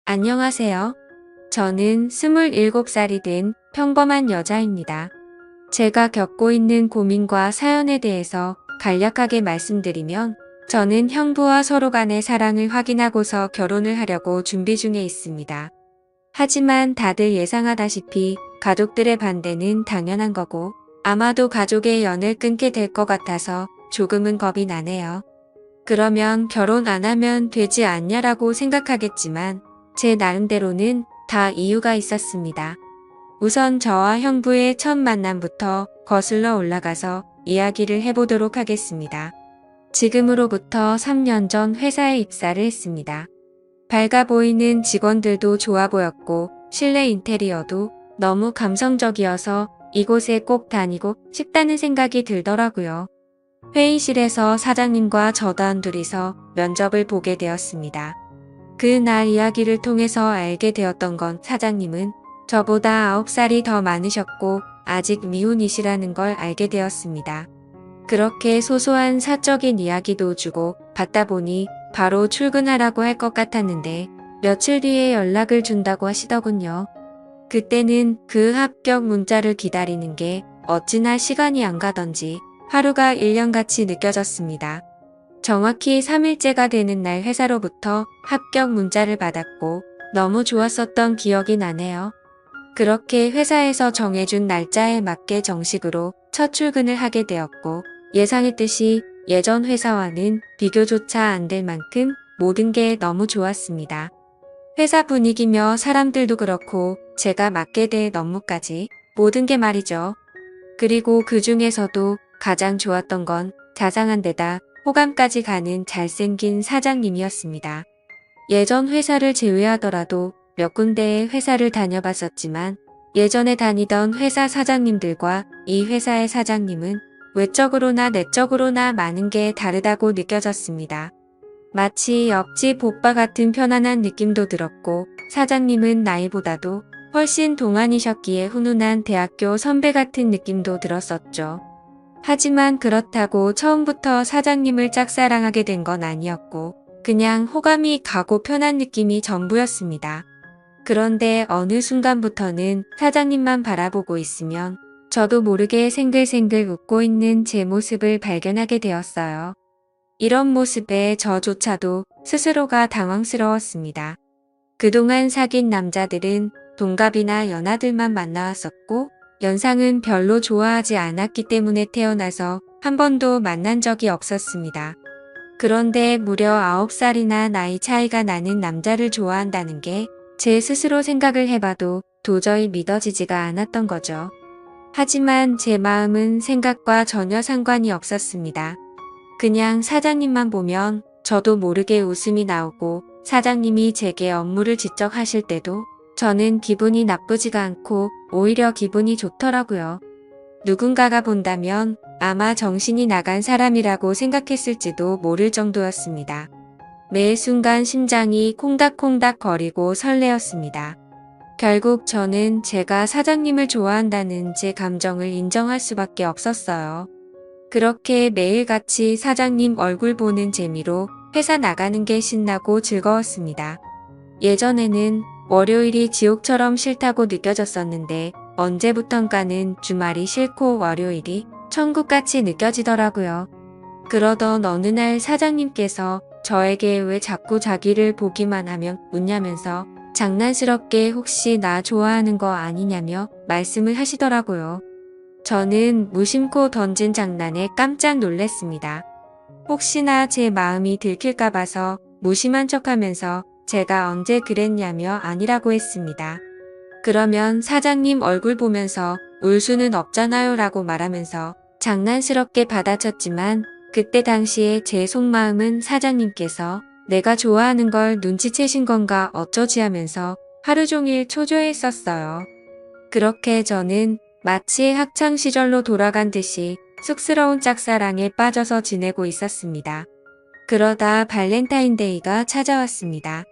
안녕하세요. 저는 27살이 된 평범한 여자입니다. 제가 겪고 있는 고민과 사연에 대해서 간략하게 말씀드리면, 저는 형부와 서로 간의 사랑을 확인하고서 결혼을 하려고 준비 중에 있습니다. 하지만 다들 예상하다시피 가족들의 반대는 당연한 거고, 아마도 가족의 연을 끊게 될 것 같아서 조금은 겁이 나네요. 그러면 결혼 안 하면 되지 않냐라고 생각하겠지만, 제 나름대로는 다 이유가 있었습니다. 우선 저와 형부의 첫 만남부터 거슬러 올라가서 이야기를 해보도록 하겠습니다. 지금으로부터 3년 전 회사에 입사를 했습니다. 밝아 보이는 직원들도 좋아 보였고 실내 인테리어도 너무 감성적이어서 이곳에 꼭 다니고 싶다는 생각이 들더라고요. 회의실에서 사장님과 저 단둘이서 면접을 보게 되었습니다. 그날 이야기를 통해서 알게 되었던 건 사장님은 저보다 9살이 더 많으셨고 아직 미혼이시라는 걸 알게 되었습니다. 그렇게 소소한 사적인 이야기도 주고 받다 보니 바로 출근하라고 할 것 같았는데 며칠 뒤에 연락을 준다고 하시더군요. 그때는 그 합격 문자를 기다리는 게 어찌나 시간이 안 가던지 하루가 1년같이 느껴졌습니다. 정확히 3일째가 되는 날 회사로부터 합격 문자를 받았고 너무 좋았었던 기억이 나네요. 그렇게 회사에서 정해준 날짜에 맞게 정식으로 첫 출근을 하게 되었고 예상했듯이 예전 회사와는 비교조차 안 될 만큼 모든 게 너무 좋았습니다. 회사 분위기며 사람들도 그렇고 제가 맡게 될 업무까지 모든 게 말이죠. 그리고 그 중에서도 가장 좋았던 건 자상한 데다 호감까지 가는 잘생긴 사장님이었습니다. 예전 회사를 제외하더라도 몇 군데의 회사를 다녀봤었지만 예전에 다니던 회사 사장님들과 이 회사의 사장님은 외적으로나 내적으로나 많은 게 다르다고 느껴졌습니다. 마치 옆집 오빠 같은 편안한 느낌도 들었고 사장님은 나이보다도 훨씬 동안이셨기에 훈훈한 대학교 선배 같은 느낌도 들었었죠. 하지만 그렇다고 처음부터 사장님을 짝사랑하게 된 건 아니었고 그냥 호감이 가고 편한 느낌이 전부였습니다. 그런데 어느 순간부터는 사장님만 바라보고 있으면 저도 모르게 생글생글 웃고 있는 제 모습을 발견하게 되었어요. 이런 모습에 저조차도 스스로가 당황스러웠습니다. 그동안 사귄 남자들은 동갑이나 연하들만 만나왔었고 연상은 별로 좋아하지 않았기 때문에 태어나서 한 번도 만난 적이 없었습니다. 그런데 무려 9살이나 나이 차이가 나는 남자를 좋아한다는 게 제 스스로 생각을 해봐도 도저히 믿어지지가 않았던 거죠. 하지만 제 마음은 생각과 전혀 상관이 없었습니다. 그냥 사장님만 보면 저도 모르게 웃음이 나오고 사장님이 제게 업무를 지적하실 때도 저는 기분이 나쁘지가 않고 오히려 기분이 좋더라고요. 누군가가 본다면 아마 정신이 나간 사람이라고 생각했을지도 모를 정도였습니다. 매 순간 심장이 콩닥콩닥 거리고 설레었습니다. 결국 저는 제가 사장님을 좋아한다는 제 감정을 인정할 수밖에 없었어요. 그렇게 매일같이 사장님 얼굴 보는 재미로 회사 나가는 게 신나고 즐거웠습니다. 예전에는 월요일이 지옥처럼 싫다고 느껴졌었는데 언제부턴가는 주말이 싫고 월요일이 천국같이 느껴지더라고요. 그러던 어느 날 사장님께서 저에게 왜 자꾸 자기를 보기만 하면 웃냐면서 장난스럽게 혹시 나 좋아하는 거 아니냐며 말씀을 하시더라고요. 저는 무심코 던진 장난에 깜짝 놀랐습니다. 혹시나 제 마음이 들킬까 봐서 무심한 척하면서 제가 언제 그랬냐며 아니라고 했습니다. 그러면 사장님 얼굴 보면서 울 수는 없잖아요 라고 말하면서 장난스럽게 받아쳤지만 그때 당시에 제 속마음은 사장님께서 내가 좋아하는 걸 눈치채신 건가 어쩌지 하면서 하루 종일 초조했었어요. 그렇게 저는 마치 학창시절로 돌아간 듯이 쑥스러운 짝사랑에 빠져서 지내고 있었습니다. 그러다 발렌타인데이가 찾아왔습니다.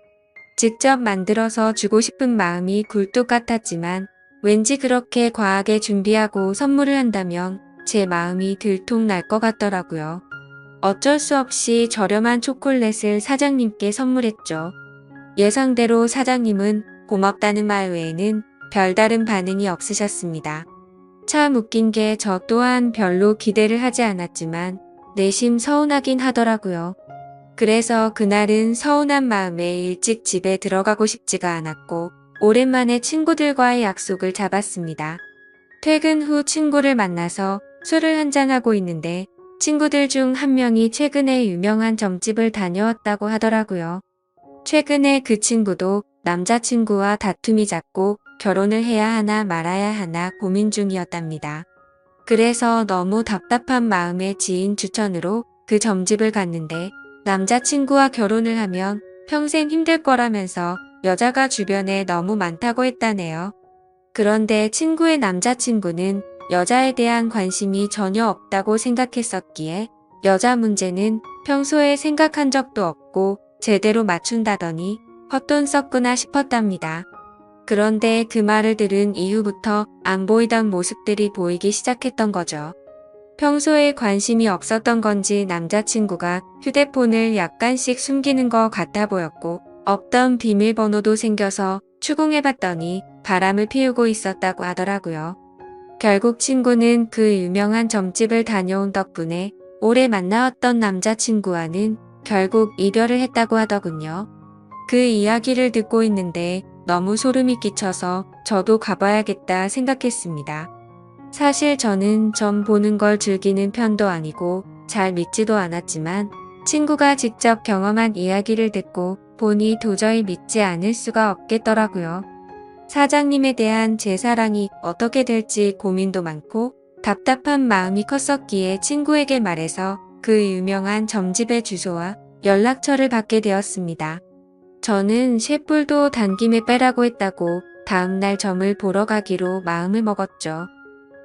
직접 만들어서 주고 싶은 마음이 굴뚝 같았지만 왠지 그렇게 과하게 준비하고 선물을 한다면 제 마음이 들통 날 것 같더라고요. 어쩔 수 없이 저렴한 초콜릿을 사장님께 선물했죠. 예상대로 사장님은 고맙다는 말 외에는 별다른 반응이 없으셨습니다. 참 웃긴 게 저 또한 별로 기대를 하지 않았지만 내심 서운하긴 하더라고요. 그래서 그날은 서운한 마음에 일찍 집에 들어가고 싶지가 않았고 오랜만에 친구들과의 약속을 잡았습니다. 퇴근 후 친구를 만나서 술을 한잔하고 있는데 친구들 중 한 명이 최근에 유명한 점집을 다녀왔다고 하더라고요. 최근에 그 친구도 남자친구와 다툼이 잦고 결혼을 해야 하나 말아야 하나 고민 중이었답니다. 그래서 너무 답답한 마음에 지인 추천으로 그 점집을 갔는데 남자친구와 결혼을 하면 평생 힘들 거라면서 여자가 주변에 너무 많다고 했다네요. 그런데 친구의 남자친구는 여자에 대한 관심이 전혀 없다고 생각했었기에 여자 문제는 평소에 생각한 적도 없고 제대로 맞춘다더니 헛돈 썼구나 싶었답니다. 그런데 그 말을 들은 이후부터 안 보이던 모습들이 보이기 시작했던 거죠. 평소에 관심이 없었던 건지 남자친구가 휴대폰을 약간씩 숨기는 것 같아 보였고 없던 비밀번호도 생겨서 추궁해봤더니 바람을 피우고 있었다고 하더라고요. 결국 친구는 그 유명한 점집을 다녀온 덕분에 오래 만나왔던 남자친구와는 결국 이별을 했다고 하더군요. 그 이야기를 듣고 있는데 너무 소름이 끼쳐서 저도 가봐야겠다 생각했습니다. 사실 저는 점 보는 걸 즐기는 편도 아니고 잘 믿지도 않았지만 친구가 직접 경험한 이야기를 듣고 보니 도저히 믿지 않을 수가 없겠더라고요. 사장님에 대한 제 사랑이 어떻게 될지 고민도 많고 답답한 마음이 컸었기에 친구에게 말해서 그 유명한 점집의 주소와 연락처를 받게 되었습니다. 저는 쇳불도 단김에 빼라고 했다고 다음날 점을 보러 가기로 마음을 먹었죠.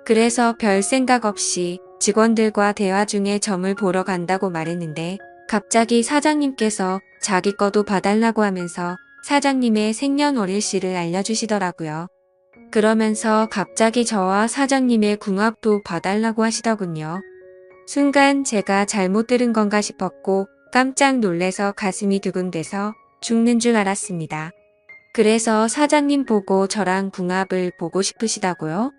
그래서 별 생각 없이 직원들과 대화 중에 점을 보러 간다고 말했는데 갑자기 사장님께서 자기 거도 봐달라고 하면서 사장님의 생년월일씨를 알려주시더라고요. 그러면서 갑자기 저와 사장님의 궁합도 봐달라고 하시더군요. 순간 제가 잘못 들은 건가 싶었고 깜짝 놀래서 가슴이 두근대서 죽는 줄 알았습니다. 그래서 사장님 보고 저랑 궁합을 보고 싶으시다고요?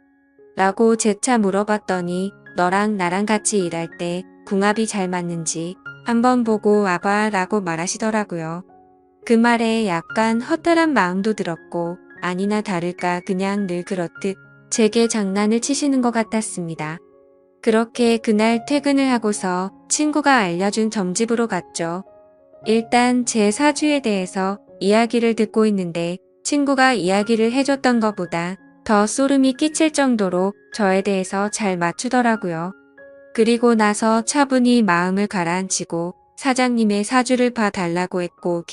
라고 재차 물어봤더니 너랑 나랑 같이 일할 때 궁합이 잘 맞는지 한번 보고 와봐 라고 말하시더라고요. 그 말에 약간 허탈한 마음도 들었고 아니나 다를까 그냥 늘 그렇듯 제게 장난을 치시는 것 같았습니다. 그렇게 그날 퇴근을 하고서 친구가 알려준 점집으로 갔죠. 일단 제 사주에 대해서 이야기를 듣고 있는데 친구가 이야기를 해줬던 것보다 더 소름이 끼칠 정도로 저에 대해서 잘 맞추더라고요. 그리고 나서 차분히 마음을 가라앉히고 사장님의 사주를 봐달라고 했고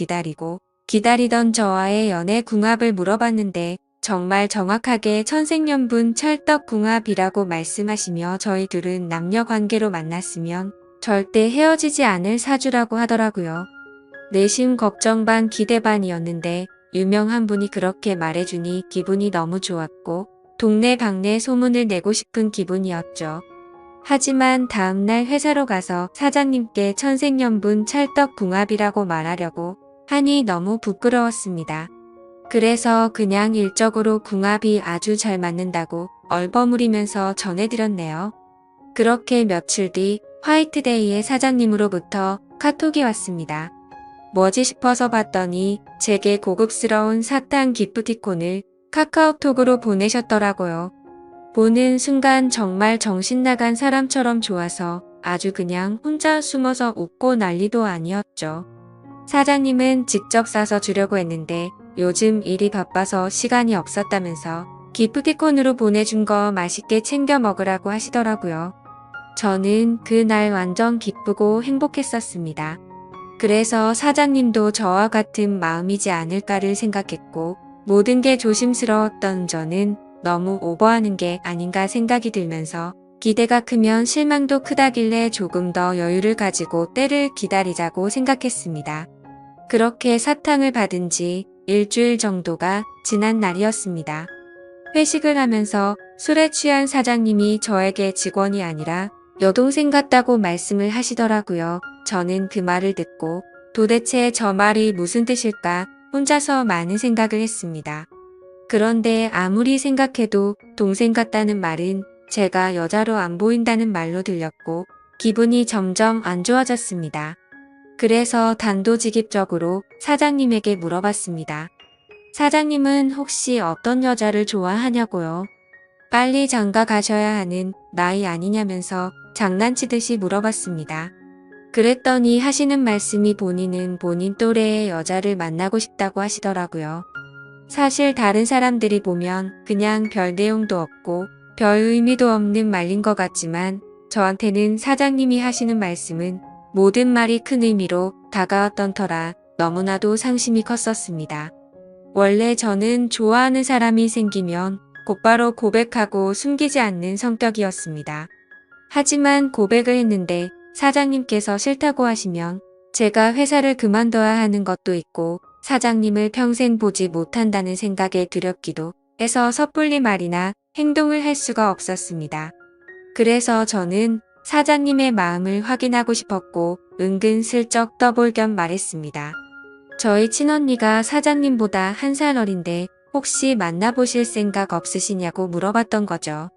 기다리던 저와의 연애 궁합을 물어봤는데 정말 정확하게 천생연분 찰떡궁합이라고 말씀하시며 저희 둘은 남녀관계로 만났으면 절대 헤어지지 않을 사주라고 하더라고요. 내심 걱정 반 기대 반이었는데 유명한 분이 그렇게 말해주니 기분이 너무 좋았고 동네방네 소문을 내고 싶은 기분이었죠. 하지만 다음날 회사로 가서 사장님께 천생연분 찰떡궁합이라고 말하려고 하니 너무 부끄러웠습니다. 그래서 그냥 일적으로 궁합이 아주 잘 맞는다고 얼버무리면서 전해드렸네요. 그렇게 며칠 뒤 화이트데이에 사장님으로부터 카톡이 왔습니다. 뭐지 싶어서 봤더니 제게 고급스러운 사탕 기프티콘을 카카오톡으로 보내셨더라고요. 보는 순간 정말 정신나간 사람처럼 좋아서 아주 그냥 혼자 숨어서 웃고 난리도 아니었죠. 사장님은 직접 싸서 주려고 했는데 요즘 일이 바빠서 시간이 없었다면서 기프티콘으로 보내준 거 맛있게 챙겨 먹으라고 하시더라고요. 저는 그날 완전 기쁘고 행복했었습니다. 그래서 사장님도 저와 같은 마음이지 않을까를 생각했고 모든 게 조심스러웠던 저는 너무 오버하는 게 아닌가 생각이 들면서 기대가 크면 실망도 크다길래 조금 더 여유를 가지고 때를 기다리자고 생각했습니다. 그렇게 사탕을 받은 지 일주일 정도가 지난 날이었습니다. 회식을 하면서 술에 취한 사장님이 저에게 직원이 아니라 여동생 같다고 말씀을 하시더라고요. 저는 그 말을 듣고 도대체 저 말이 무슨 뜻일까 혼자서 많은 생각을 했습니다. 그런데 아무리 생각해도 동생 같다는 말은 제가 여자로 안 보인다는 말로 들렸고 기분이 점점 안 좋아졌습니다. 그래서 단도직입적으로 사장님에게 물어봤습니다. 사장님은 혹시 어떤 여자를 좋아하냐고요? 빨리 장가 가셔야 하는 나이 아니냐면서 장난치듯이 물어봤습니다. 그랬더니 하시는 말씀이 본인은 본인 또래의 여자를 만나고 싶다고 하시더라고요. 사실 다른 사람들이 보면 그냥 별 내용도 없고 별 의미도 없는 말인 것 같지만 저한테는 사장님이 하시는 말씀은 모든 말이 큰 의미로 다가왔던 터라 너무나도 상심이 컸었습니다. 원래 저는 좋아하는 사람이 생기면 곧바로 고백하고 숨기지 않는 성격이었습니다. 하지만 고백을 했는데 사장님께서 싫다고 하시면 제가 회사를 그만둬야 하는 것도 있고 사장님을 평생 보지 못한다는 생각에 두렵기도 해서 섣불리 말이나 행동을 할 수가 없었습니다. 그래서 저는 사장님의 마음을 확인하고 싶었고 은근슬쩍 떠볼 겸 말했습니다. 저희 친언니가 사장님보다 1살 어린데 혹시 만나보실 생각 없으시냐고 물어봤던 거죠.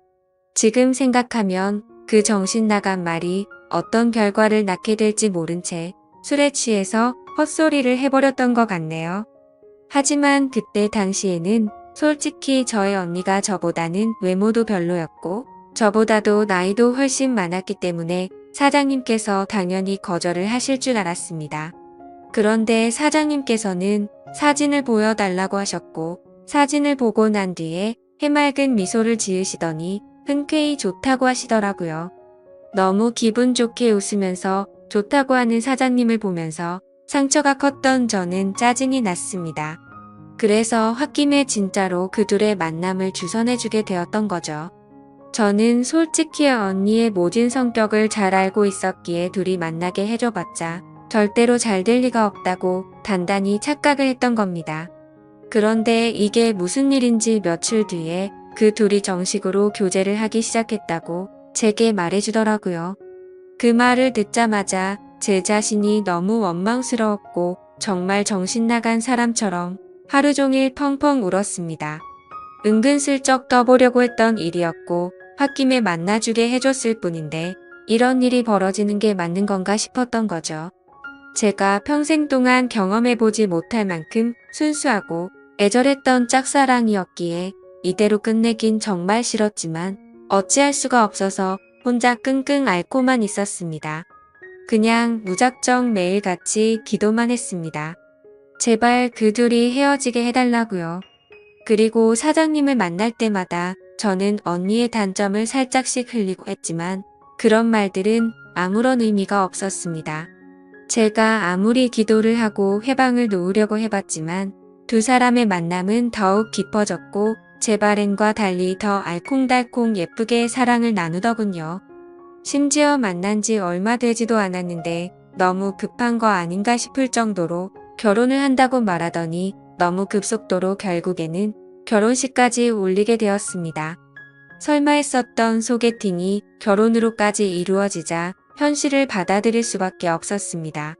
지금 생각하면 그 정신 나간 말이 어떤 결과를 낳게 될지 모른 채 술에 취해서 헛소리를 해버렸던 것 같네요. 하지만 그때 당시에는 솔직히 저의 언니가 저보다는 외모도 별로였고 저보다도 나이도 훨씬 많았기 때문에 사장님께서 당연히 거절을 하실 줄 알았습니다. 그런데 사장님께서는 사진을 보여달라고 하셨고 사진을 보고 난 뒤에 해맑은 미소를 지으시더니 흔쾌히 좋다고 하시더라고요. 너무 기분 좋게 웃으면서 좋다고 하는 사장님을 보면서 상처가 컸던 저는 짜증이 났습니다. 그래서 홧김에 진짜로 그 둘의 만남을 주선해주게 되었던 거죠. 저는 솔직히 언니의 모진 성격을 잘 알고 있었기에 둘이 만나게 해줘봤자 절대로 잘 될 리가 없다고 단단히 착각을 했던 겁니다. 그런데 이게 무슨 일인지 며칠 뒤에 그 둘이 정식으로 교제를 하기 시작했다고 제게 말해주더라고요. 그 말을 듣자마자 제 자신이 너무 원망스러웠고 정말 정신 나간 사람처럼 하루 종일 펑펑 울었습니다. 은근슬쩍 떠보려고 했던 일이었고 홧김에 만나주게 해줬을 뿐인데 이런 일이 벌어지는 게 맞는 건가 싶었던 거죠. 제가 평생 동안 경험해보지 못할 만큼 순수하고 애절했던 짝사랑이었기에 이대로 끝내긴 정말 싫었지만 어찌할 수가 없어서 혼자 끙끙 앓고만 있었습니다. 그냥 무작정 매일같이 기도만 했습니다. 제발 그 둘이 헤어지게 해달라고요. 그리고 사장님을 만날 때마다 저는 언니의 단점을 살짝씩 흘리고 했지만 그런 말들은 아무런 의미가 없었습니다. 제가 아무리 기도를 하고 회방을 놓으려고 해봤지만 두 사람의 만남은 더욱 깊어졌고 제 바램과 달리 더 알콩달콩 예쁘게 사랑을 나누더군요. 심지어 만난 지 얼마 되지도 않았는데 너무 급한 거 아닌가 싶을 정도로 결혼을 한다고 말하더니 너무 급속도로 결국에는 결혼식까지 올리게 되었습니다. 설마 했었던 소개팅이 결혼으로까지 이루어지자 현실을 받아들일 수밖에 없었습니다.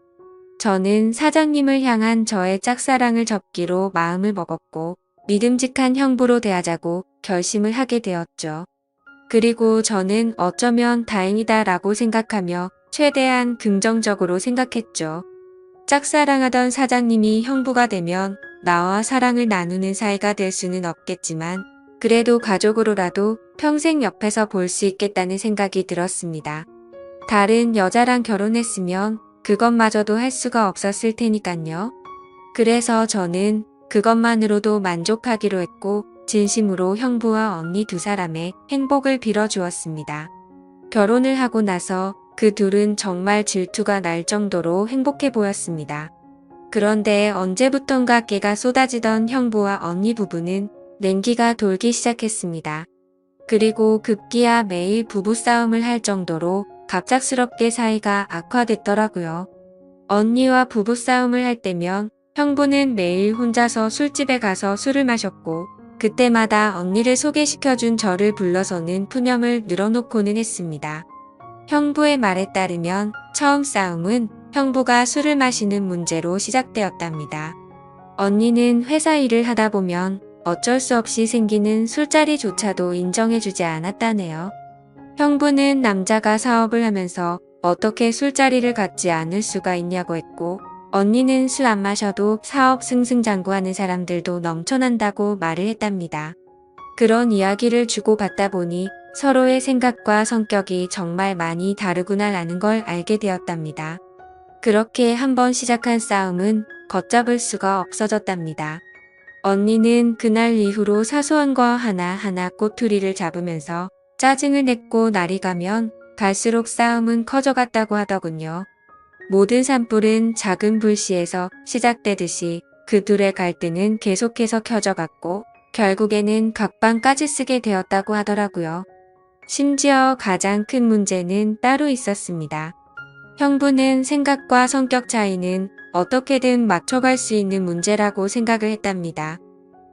저는 사장님을 향한 저의 짝사랑을 접기로 마음을 먹었고 믿음직한 형부로 대하자고 결심을 하게 되었죠. 그리고 저는 어쩌면 다행이다라고 생각하며 최대한 긍정적으로 생각했죠. 짝사랑하던 사장님이 형부가 되면 나와 사랑을 나누는 사이가 될 수는 없겠지만 그래도 가족으로라도 평생 옆에서 볼 수 있겠다는 생각이 들었습니다. 다른 여자랑 결혼했으면 그것마저도 할 수가 없었을 테니깐요. 그래서 저는 그것만으로도 만족하기로 했고 진심으로 형부와 언니 두 사람의 행복을 빌어주었습니다. 결혼을 하고 나서 그 둘은 정말 질투가 날 정도로 행복해 보였습니다. 그런데 언제부턴가 깨가 쏟아지던 형부와 언니 부부는 냉기가 돌기 시작했습니다. 그리고 급기야 매일 부부싸움을 할 정도로 갑작스럽게 사이가 악화됐더라고요. 언니와 부부싸움을 할 때면 형부는 매일 혼자서 술집에 가서 술을 마셨고 그때마다 언니를 소개시켜준 저를 불러서는 푸념을 늘어놓고는 했습니다. 형부의 말에 따르면 처음 싸움은 형부가 술을 마시는 문제로 시작되었답니다. 언니는 회사 일을 하다 보면 어쩔 수 없이 생기는 술자리조차도 인정해주지 않았다네요. 형부는 남자가 사업을 하면서 어떻게 술자리를 갖지 않을 수가 있냐고 했고, 언니는 술 안 마셔도 사업 승승장구하는 사람들도 넘쳐난다고 말을 했답니다. 그런 이야기를 주고받다 보니 서로의 생각과 성격이 정말 많이 다르구나라는 걸 알게 되었답니다. 그렇게 한번 시작한 싸움은 걷잡을 수가 없어졌답니다. 언니는 그날 이후로 사소한 거 하나하나 꼬투리를 잡으면서 짜증을 냈고 날이 가면 갈수록 싸움은 커져갔다고 하더군요. 모든 산불은 작은 불씨에서 시작되듯이 그 둘의 갈등은 계속해서 켜져갔고 결국에는 각방까지 쓰게 되었다고 하더라고요. 심지어 가장 큰 문제는 따로 있었습니다. 형부는 생각과 성격 차이는 어떻게든 맞춰갈 수 있는 문제라고 생각을 했답니다.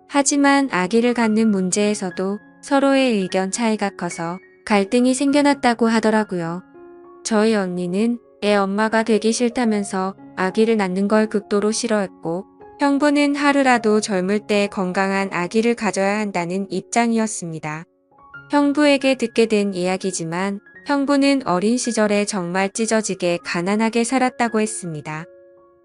하지만 아기를 갖는 문제에서도 서로의 의견 차이가 커서 갈등이 생겨났다고 하더라고요. 저희 언니는 애 엄마가 되기 싫다면서 아기를 낳는 걸 극도로 싫어했고, 형부는 하루라도 젊을 때 건강한 아기를 가져야 한다는 입장이었습니다. 형부에게 듣게 된 이야기지만 형부는 어린 시절에 정말 찢어지게 가난하게 살았다고 했습니다.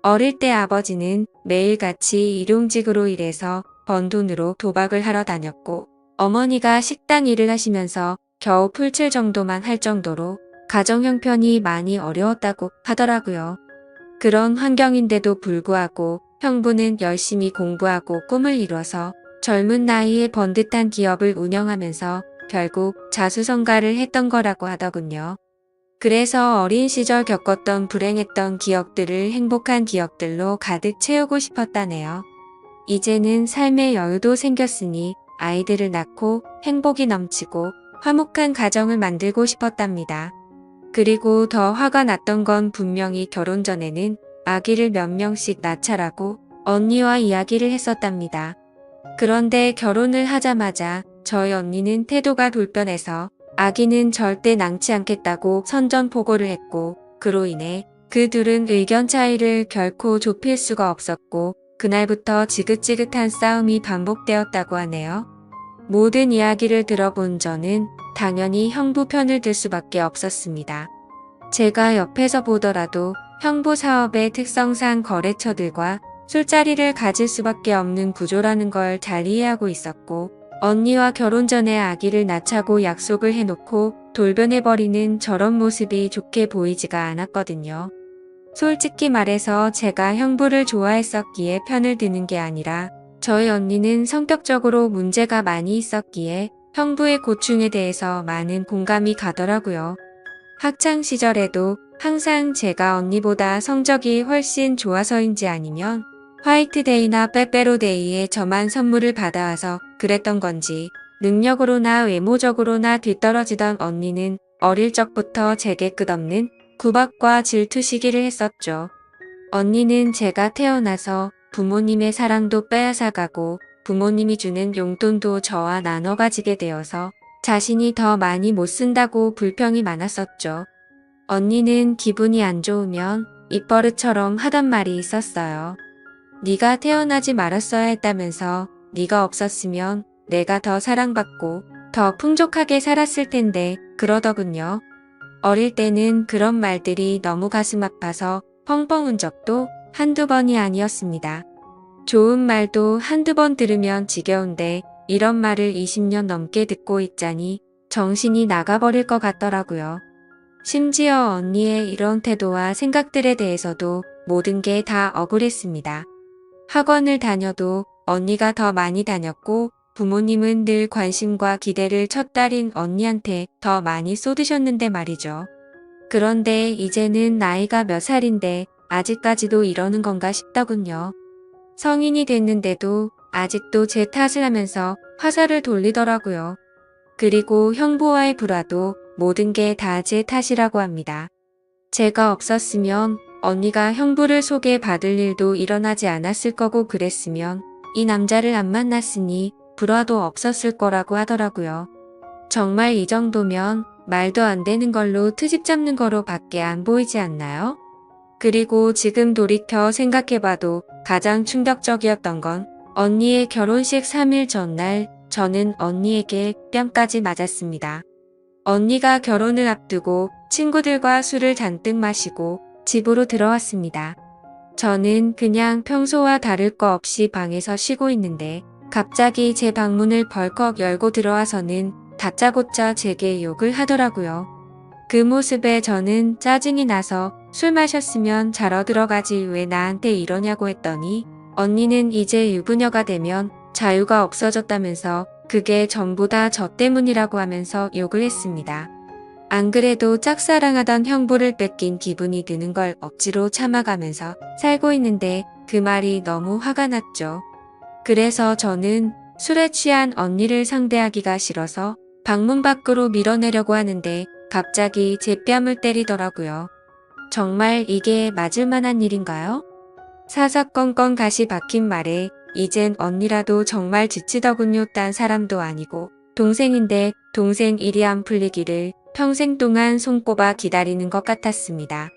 어릴 때 아버지는 매일같이 일용직으로 일해서 번 돈으로 도박을 하러 다녔고, 어머니가 식당 일을 하시면서 겨우 풀칠 정도만 할 정도로 가정 형편이 많이 어려웠다고 하더라고요. 그런 환경인데도 불구하고 형부는 열심히 공부하고 꿈을 이뤄서 젊은 나이에 번듯한 기업을 운영하면서 결국 자수성가를 했던 거라고 하더군요. 그래서 어린 시절 겪었던 불행했던 기억들을 행복한 기억들로 가득 채우고 싶었다네요. 이제는 삶의 여유도 생겼으니 아이들을 낳고 행복이 넘치고 화목한 가정을 만들고 싶었답니다. 그리고 더 화가 났던 건 분명히 결혼 전에는 아기를 몇 명씩 낳자라고 언니와 이야기를 했었답니다. 그런데 결혼을 하자마자 저희 언니는 태도가 불편해서 아기는 절대 낳지 않겠다고 선전포고를 했고, 그로 인해 그 둘은 의견 차이를 결코 좁힐 수가 없었고 그날부터 지긋지긋한 싸움이 반복되었다고 하네요. 모든 이야기를 들어본 저는 당연히 형부 편을 들 수밖에 없었습니다. 제가 옆에서 보더라도 형부 사업의 특성상 거래처들과 술자리를 가질 수밖에 없는 구조라는 걸 잘 이해하고 있었고, 언니와 결혼 전에 아기를 낳자고 약속을 해놓고 돌변해버리는 저런 모습이 좋게 보이지가 않았거든요. 솔직히 말해서 제가 형부를 좋아했었기에 편을 드는 게 아니라 저희 언니는 성격적으로 문제가 많이 있었기에 형부의 고충에 대해서 많은 공감이 가더라고요. 학창 시절에도 항상 제가 언니보다 성적이 훨씬 좋아서인지 아니면 화이트데이나 빼빼로데이에 저만 선물을 받아와서 그랬던 건지 능력으로나 외모적으로나 뒤떨어지던 언니는 어릴 적부터 제게 끝없는 구박과 질투 시기를 했었죠. 언니는 제가 태어나서 부모님의 사랑도 빼앗아가고 부모님이 주는 용돈도 저와 나눠 가지게 되어서 자신이 더 많이 못 쓴다고 불평이 많았었죠. 언니는 기분이 안 좋으면 입버릇처럼 하던 말이 있었어요. 네가 태어나지 말았어야 했다면서 네가 없었으면 내가 더 사랑받고 더 풍족하게 살았을 텐데 그러더군요. 어릴 때는 그런 말들이 너무 가슴 아파서 펑펑 운 적도 한두 번이 아니었습니다. 좋은 말도 한두 번 들으면 지겨운데 이런 말을 20년 넘게 듣고 있자니 정신이 나가버릴 것 같더라고요. 심지어 언니의 이런 태도와 생각들에 대해서도 모든 게 다 억울했습니다. 학원을 다녀도 언니가 더 많이 다녔고 부모님은 늘 관심과 기대를 첫딸인 언니한테 더 많이 쏟으셨는데 말이죠. 그런데 이제는 나이가 몇 살인데 아직까지도 이러는 건가 싶더군요. 성인이 됐는데도 아직도 제 탓을 하면서 화살을 돌리더라고요. 그리고 형부와의 불화도 모든 게 다 제 탓이라고 합니다. 제가 없었으면 언니가 형부를 소개받을 일도 일어나지 않았을 거고 그랬으면 이 남자를 안 만났으니 불화도 없었을 거라고 하더라고요. 정말 이 정도면 말도 안 되는 걸로 트집 잡는 거로 밖에 안 보이지 않나요? 그리고 지금 돌이켜 생각해봐도 가장 충격적이었던 건 언니의 결혼식 3일 전날 저는 언니에게 뺨까지 맞았습니다. 언니가 결혼을 앞두고 친구들과 술을 잔뜩 마시고 집으로 들어왔습니다. 저는 그냥 평소와 다를 거 없이 방에서 쉬고 있는데 갑자기 제 방문을 벌컥 열고 들어와서는 다짜고짜 제게 욕을 하더라고요. 그 모습에 저는 짜증이 나서 술 마셨으면 자러 들어가지 왜 나한테 이러냐고 했더니 언니는 이제 유부녀가 되면 자유가 없어졌다면서 그게 전부 다 저 때문이라고 하면서 욕을 했습니다. 안 그래도 짝사랑하던 형부를 뺏긴 기분이 드는 걸 억지로 참아가면서 살고 있는데 그 말이 너무 화가 났죠. 그래서 저는 술에 취한 언니를 상대하기가 싫어서 방문 밖으로 밀어내려고 하는데 갑자기 제 뺨을 때리더라고요. 정말 이게 맞을 만한 일인가요? 사사건건 가시 박힌 말에 이젠 언니라도 정말 지치더군요. 딴 사람도 아니고 동생인데 동생 일이 안 풀리기를 평생 동안 손꼽아 기다리는 것 같았습니다.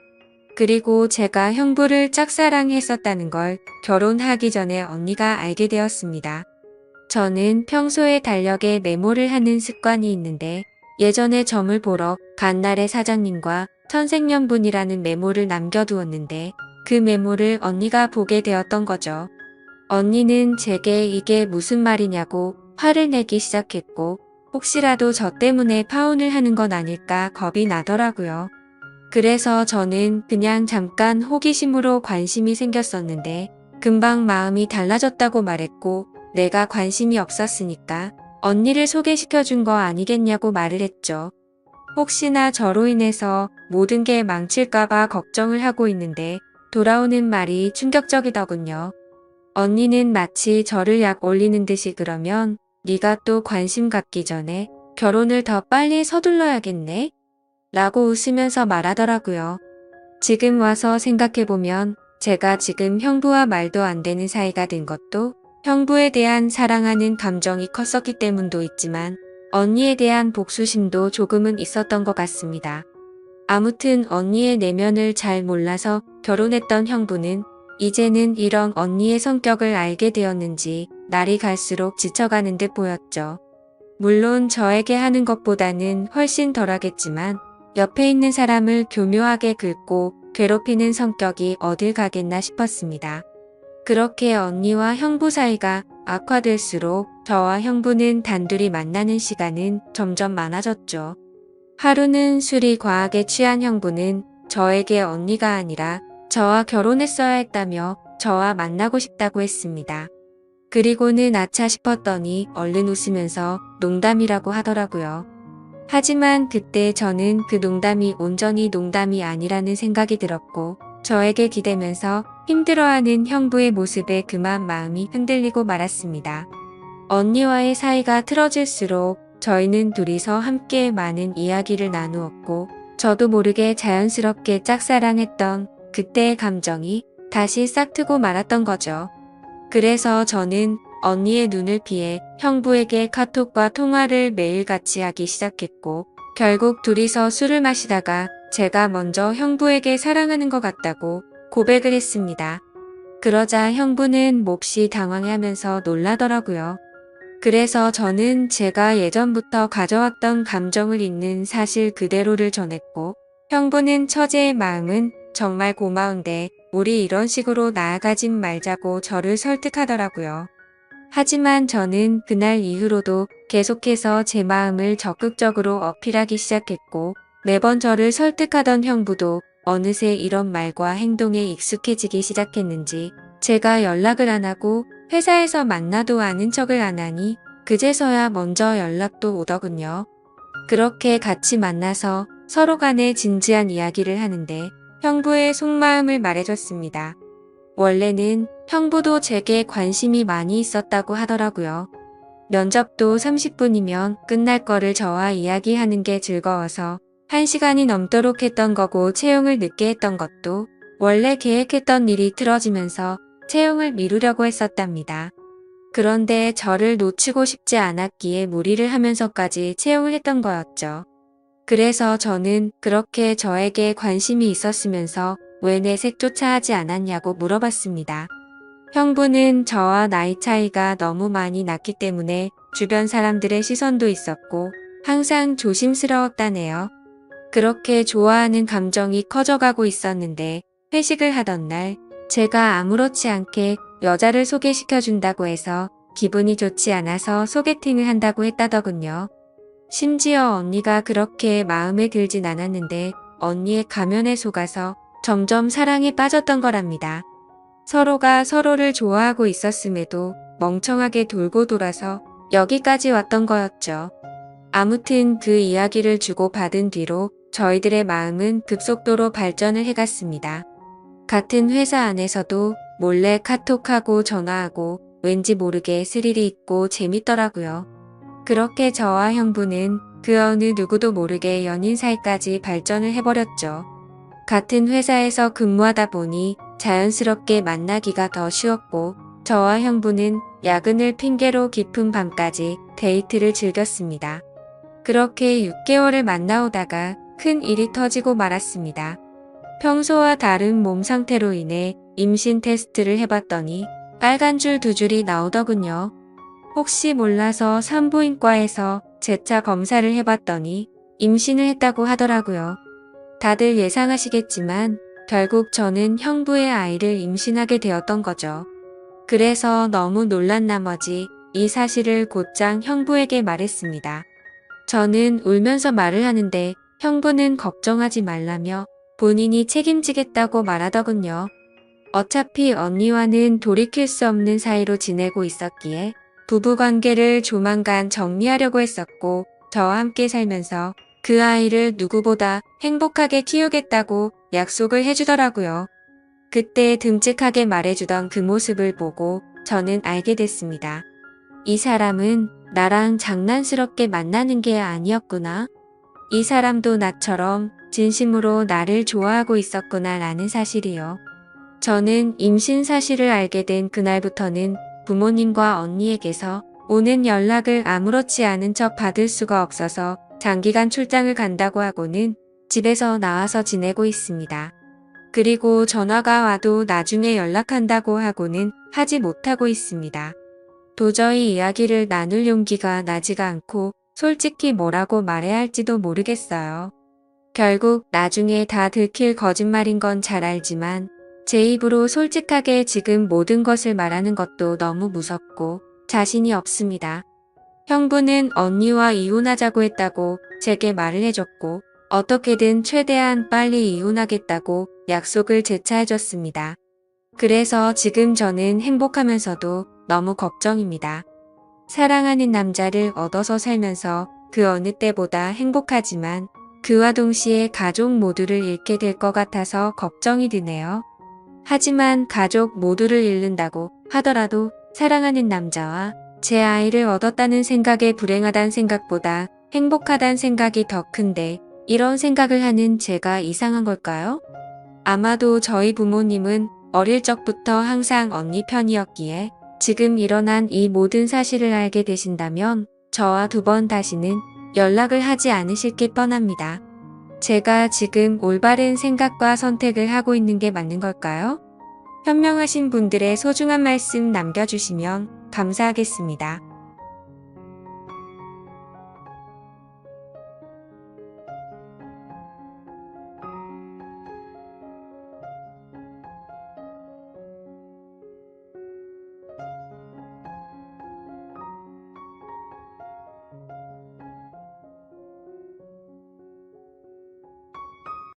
그리고 제가 형부를 짝사랑했었다는 걸 결혼하기 전에 언니가 알게 되었습니다. 저는 평소에 달력에 메모를 하는 습관이 있는데 예전에 점을 보러 간 날에 사장님과 천생연분이라는 메모를 남겨두었는데 그 메모를 언니가 보게 되었던 거죠. 언니는 제게 이게 무슨 말이냐고 화를 내기 시작했고 혹시라도 저 때문에 파혼을 하는 건 아닐까 겁이 나더라고요. 그래서 저는 그냥 잠깐 호기심으로 관심이 생겼었는데 금방 마음이 달라졌다고 말했고 내가 관심이 없었으니까 언니를 소개시켜준 거 아니겠냐고 말을 했죠. 혹시나 저로 인해서 모든 게 망칠까봐 걱정을 하고 있는데 돌아오는 말이 충격적이더군요. 언니는 마치 저를 약 올리는 듯이 그러면 네가 또 관심 갖기 전에 결혼을 더 빨리 서둘러야겠네? 라고 웃으면서 말하더라고요. 지금 와서 생각해보면 제가 지금 형부와 말도 안 되는 사이가 된 것도 형부에 대한 사랑하는 감정이 컸었기 때문도 있지만 언니에 대한 복수심도 조금은 있었던 것 같습니다. 아무튼 언니의 내면을 잘 몰라서 결혼했던 형부는 이제는 이런 언니의 성격을 알게 되었는지 날이 갈수록 지쳐가는 듯 보였죠. 물론 저에게 하는 것보다는 훨씬 덜하겠지만 옆에 있는 사람을 교묘하게 긁고 괴롭히는 성격이 어딜 가겠나 싶었습니다. 그렇게 언니와 형부 사이가 악화될수록 저와 형부는 단둘이 만나는 시간은 점점 많아졌죠. 하루는 술이 과하게 취한 형부는 저에게 언니가 아니라 저와 결혼했어야 했다며 저와 만나고 싶다고 했습니다. 그리고는 아차 싶었더니 얼른 웃으면서 농담이라고 하더라고요. 하지만 그때 저는 그 농담이 온전히 농담이 아니라는 생각이 들었고 저에게 기대면서 힘들어하는 형부의 모습에 그만 마음이 흔들리고 말았습니다. 언니와의 사이가 틀어질수록 저희는 둘이서 함께 많은 이야기를 나누었고 저도 모르게 자연스럽게 짝사랑했던 그때의 감정이 다시 싹트고 말았던 거죠. 그래서 저는 언니의 눈을 피해 형부에게 카톡과 통화를 매일같이 하기 시작했고 결국 둘이서 술을 마시다가 제가 먼저 형부에게 사랑하는 것 같다고 고백을 했습니다. 그러자 형부는 몹시 당황해하면서 놀라더라고요. 그래서 저는 제가 예전부터 가져왔던 감정을 있는 사실 그대로를 전했고 형부는 처제의 마음은 정말 고마운데 우리 이런 식으로 나아가진 말자고 저를 설득하더라고요. 하지만 저는 그날 이후로도 계속해서 제 마음을 적극적으로 어필하기 시작했고 매번 저를 설득하던 형부도 어느새 이런 말과 행동에 익숙해지기 시작했는지 제가 연락을 안 하고 회사에서 만나도 아는 척을 안 하니 그제서야 먼저 연락도 오더군요. 그렇게 같이 만나서 서로 간에 진지한 이야기를 하는데 형부의 속마음을 말해줬습니다. 원래는 형부도 제게 관심이 많이 있었다고 하더라고요. 면접도 30분이면 끝날 거를 저와 이야기하는 게 즐거워서 1시간이 넘도록 했던 거고 채용을 늦게 했던 것도 원래 계획했던 일이 틀어지면서 채용을 미루려고 했었답니다. 그런데 저를 놓치고 싶지 않았기에 무리를 하면서까지 채용을 했던 거였죠. 그래서 저는 그렇게 저에게 관심이 있었으면서 왜 내색조차 하지 않았냐고 물어봤습니다. 형부는 저와 나이 차이가 너무 많이 났기 때문에 주변 사람들의 시선도 있었고 항상 조심스러웠다네요. 그렇게 좋아하는 감정이 커져가고 있었는데 회식을 하던 날 제가 아무렇지 않게 여자를 소개시켜준다고 해서 기분이 좋지 않아서 소개팅을 한다고 했다더군요. 심지어 언니가 그렇게 마음에 들진 않았는데 언니의 가면에 속아서 점점 사랑에 빠졌던 거랍니다. 서로가 서로를 좋아하고 있었음에도 멍청하게 돌고 돌아서 여기까지 왔던 거였죠. 아무튼 그 이야기를 주고받은 뒤로 저희들의 마음은 급속도로 발전을 해갔습니다. 같은 회사 안에서도 몰래 카톡하고 전화하고 왠지 모르게 스릴이 있고 재밌더라고요. 그렇게 저와 형부는 그 어느 누구도 모르게 연인 사이까지 발전을 해버렸죠. 같은 회사에서 근무하다 보니 자연스럽게 만나기가 더 쉬웠고 저와 형부는 야근을 핑계로 깊은 밤까지 데이트를 즐겼습니다. 그렇게 6개월을 만나오다가 큰 일이 터지고 말았습니다. 평소와 다른 몸 상태로 인해 임신 테스트를 해봤더니 빨간 줄 2줄이 나오더군요. 혹시 몰라서 산부인과에서 재차 검사를 해봤더니 임신을 했다고 하더라고요. 다들 예상하시겠지만 결국 저는 형부의 아이를 임신하게 되었던 거죠. 그래서 너무 놀란 나머지 이 사실을 곧장 형부에게 말했습니다. 저는 울면서 말을 하는데 형부는 걱정하지 말라며 본인이 책임지겠다고 말하더군요. 어차피 언니와는 돌이킬 수 없는 사이로 지내고 있었기에 부부관계를 조만간 정리하려고 했었고 저와 함께 살면서 그 아이를 누구보다 행복하게 키우겠다고 약속을 해주더라고요. 그때 듬직하게 말해주던 그 모습을 보고 저는 알게 됐습니다. 이 사람은 나랑 장난스럽게 만나는 게 아니었구나. 이 사람도 나처럼 진심으로 나를 좋아하고 있었구나 라는 사실이요. 저는 임신 사실을 알게 된 그날부터는 부모님과 언니에게서 오는 연락을 아무렇지 않은 척 받을 수가 없어서 장기간 출장을 간다고 하고는 집에서 나와서 지내고 있습니다. 그리고 전화가 와도 나중에 연락한다고 하고는 하지 못하고 있습니다. 도저히 이야기를 나눌 용기가 나지가 않고 솔직히 뭐라고 말해야 할지도 모르겠어요. 결국 나중에 다 들킬 거짓말인 건 잘 알지만 제 입으로 솔직하게 지금 모든 것을 말하는 것도 너무 무섭고 자신이 없습니다. 형부는 언니와 이혼하자고 했다고 제게 말을 해줬고 어떻게든 최대한 빨리 이혼하겠다고 약속을 재차해줬습니다. 그래서 지금 저는 행복하면서도 너무 걱정입니다. 사랑하는 남자를 얻어서 살면서 그 어느 때보다 행복하지만 그와 동시에 가족 모두를 잃게 될 것 같아서 걱정이 드네요. 하지만 가족 모두를 잃는다고 하더라도 사랑하는 남자와 제 아이를 얻었다는 생각에 불행하다는 생각보다 행복하다는 생각이 더 큰데 이런 생각을 하는 제가 이상한 걸까요? 아마도 저희 부모님은 어릴 적부터 항상 언니 편이었기에 지금 일어난 이 모든 사실을 알게 되신다면 저와 2번 다시는 연락을 하지 않으실 게 뻔합니다. 제가 지금 올바른 생각과 선택을 하고 있는 게 맞는 걸까요? 현명하신 분들의 소중한 말씀 남겨주시면 감사하겠습니다.